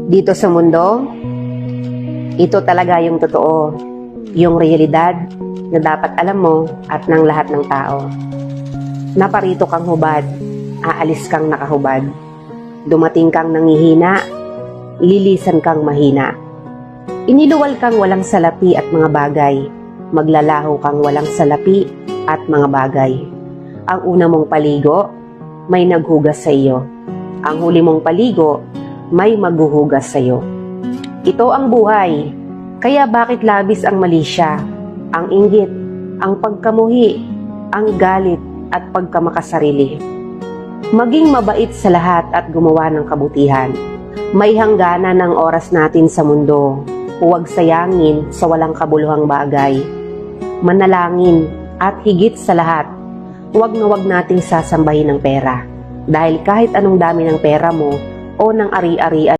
Dito sa mundo, ito talaga yung totoo, yung realidad na dapat alam mo at ng lahat ng tao. Naparito kang hubad, aalis kang nakahubad. Dumating kang nangihina, lilisan kang mahina. Iniluwal kang walang salapi at mga bagay, maglalaho kang walang salapi at mga bagay. Ang una mong paligo, may naghugas sa iyo. Ang huli mong paligo, may maghuhugas sa iyo. Ito ang buhay, kaya bakit labis ang mali siya, ang inggit, ang pagkamuhi, ang galit at pagkamakasarili. Maging mabait sa lahat at gumawa ng kabutihan. May hangganan ng oras natin sa mundo. Huwag sayangin sa walang kabuluhang bagay. Manalangin at higit sa lahat, huwag na huwag nating sasambahin ng pera. Dahil kahit anong dami ng pera mo o ng ari-arian,